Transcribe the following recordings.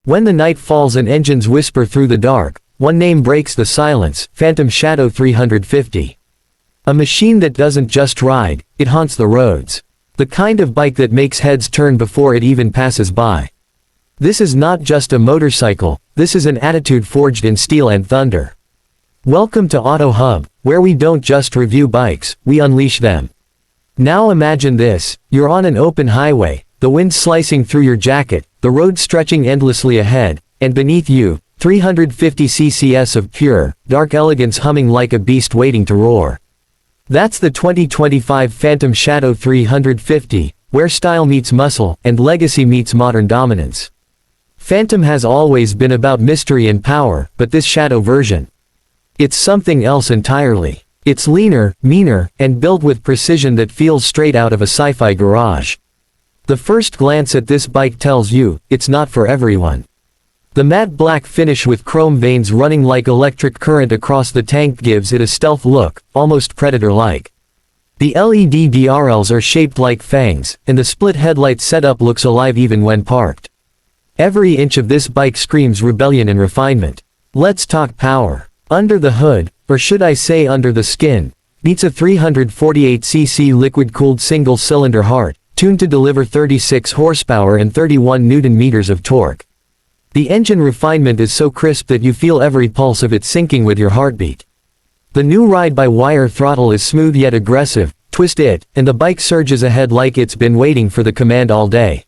When the night falls and engines whisper through the dark, one name breaks the silence: Phantom Shadow 350. A machine that doesn't just ride, it haunts the roads. The kind of bike that makes heads turn before it even passes by. This is not just a motorcycle, this is an attitude forged in steel and thunder. Welcome to Auto Hub, where we don't just review bikes, we unleash them. Now imagine this: you're on an open highway, the wind slicing through your jacket, the road stretching endlessly ahead, and beneath you, 350 cc's of pure, dark elegance humming like a beast waiting to roar. That's the 2025 Phantom Shadow 350, where style meets muscle, and legacy meets modern dominance. Phantom has always been about mystery and power, but this Shadow version, it's something else entirely. It's leaner, meaner, and built with precision that feels straight out of a sci-fi garage. The first glance at this bike tells you, it's not for everyone. The matte black finish with chrome veins running like electric current across the tank gives it a stealth look, almost Predator-like. The LED DRLs are shaped like fangs, and the split headlight setup looks alive even when parked. Every inch of this bike screams rebellion and refinement. Let's talk power. Under the hood, or should I say under the skin, beats a 348cc liquid-cooled single-cylinder heart, tuned to deliver 36 horsepower and 31 Nm of torque. The engine refinement is so crisp that you feel every pulse of it syncing with your heartbeat. The new ride-by-wire throttle is smooth yet aggressive, twist it, and the bike surges ahead like it's been waiting for the command all day.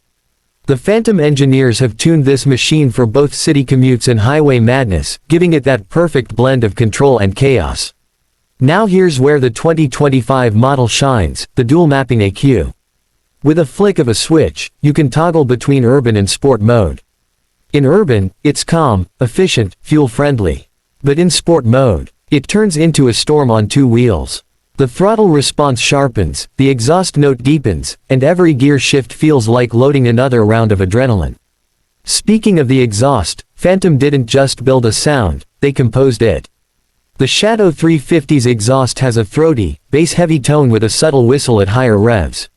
The Phantom engineers have tuned this machine for both city commutes and highway madness, giving it that perfect blend of control and chaos. Now here's where the 2025 model shines: the dual mapping EQ. With a flick of a switch, you can toggle between urban and sport mode. In urban, it's calm, efficient, fuel-friendly. But in sport mode, it turns into a storm on two wheels. The throttle response sharpens, the exhaust note deepens, and every gear shift feels like loading another round of adrenaline. Speaking of the exhaust, Phantom didn't just build a sound, they composed it. The Shadow 350's exhaust has a throaty, bass-heavy tone with a subtle whistle at higher revs.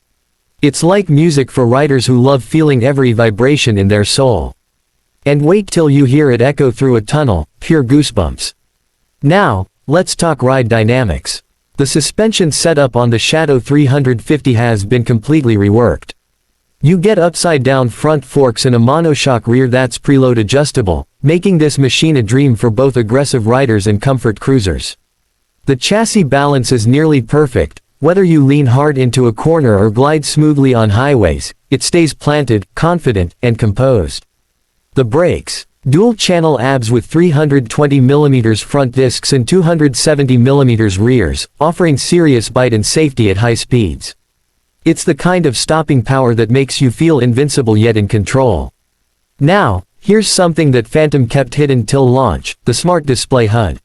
It's like music for riders who love feeling every vibration in their soul. And wait till you hear it echo through a tunnel, pure goosebumps. Now, let's talk ride dynamics. The suspension setup on the Shadow 350 has been completely reworked. You get upside-down front forks and a monoshock rear that's preload adjustable, making this machine a dream for both aggressive riders and comfort cruisers. The chassis balance is nearly perfect. Whether you lean hard into a corner or glide smoothly on highways, it stays planted, confident, and composed. The brakes. Dual-channel ABS with 320mm front discs and 270mm rears, offering serious bite and safety at high speeds. It's the kind of stopping power that makes you feel invincible yet in control. Now, here's something that Phantom kept hidden till launch: the Smart Display HUD.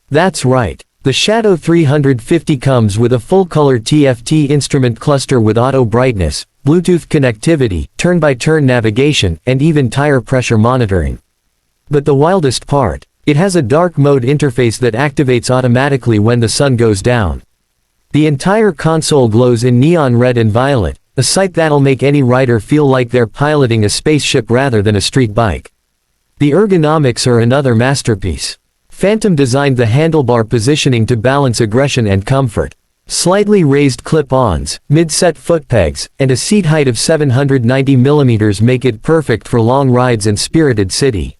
That's right. The Shadow 350 comes with a full-color TFT instrument cluster with auto brightness, Bluetooth connectivity, turn-by-turn navigation, and even tire pressure monitoring. But the wildest part, it has a dark mode interface that activates automatically when the sun goes down. The entire console glows in neon red and violet, a sight that'll make any rider feel like they're piloting a spaceship rather than a street bike. The ergonomics are another masterpiece. Phantom designed the handlebar positioning to balance aggression and comfort. Slightly raised clip-ons, mid-set foot pegs, and a seat height of 790mm make it perfect for long rides and spirited city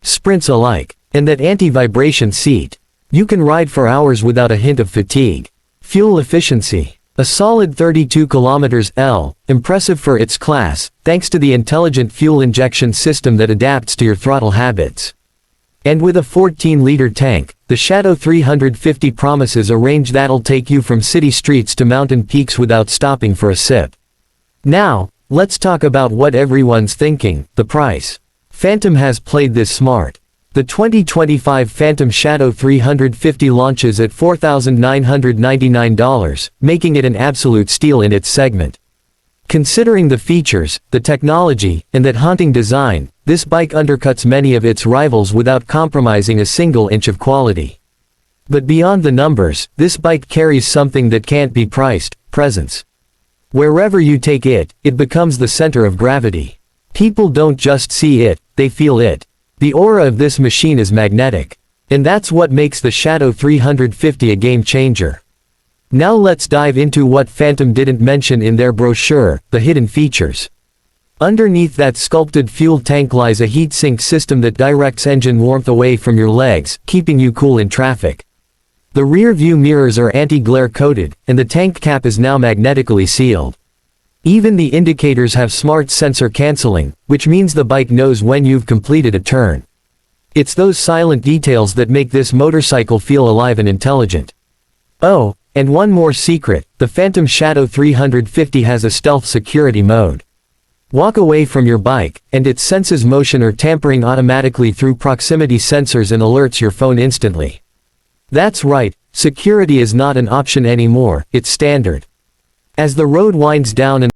sprints alike. And that anti-vibration seat. You can ride for hours without a hint of fatigue. Fuel efficiency. A solid 32 km/h, impressive for its class, thanks to the intelligent fuel injection system that adapts to your throttle habits. And with a 14-liter tank, the Shadow 350 promises a range that'll take you from city streets to mountain peaks without stopping for a sip. Now, let's talk about what everyone's thinking: the price. Phantom has played this smart. The 2025 Phantom Shadow 350 launches at $4,999, making it an absolute steal in its segment. Considering the features, the technology, and that haunting design, this bike undercuts many of its rivals without compromising a single inch of quality. But beyond the numbers, this bike carries something that can't be priced: presence. Wherever you take it, it becomes the center of gravity. People don't just see it, they feel it. The aura of this machine is magnetic. And that's what makes the Shadow 350 a game changer. Now let's dive into what Phantom didn't mention in their brochure, the hidden features. Underneath that sculpted fuel tank lies a heatsink system that directs engine warmth away from your legs, keeping you cool in traffic. The rear view mirrors are anti-glare coated, and the tank cap is now magnetically sealed. Even the indicators have smart sensor canceling, which means the bike knows when you've completed a turn. It's those silent details that make this motorcycle feel alive and intelligent. Oh, and one more secret, the Phantom Shadow 350 has a stealth security mode. Walk away from your bike, and it senses motion or tampering automatically through proximity sensors and alerts your phone instantly. That's right, security is not an option anymore, it's standard. As the road winds down and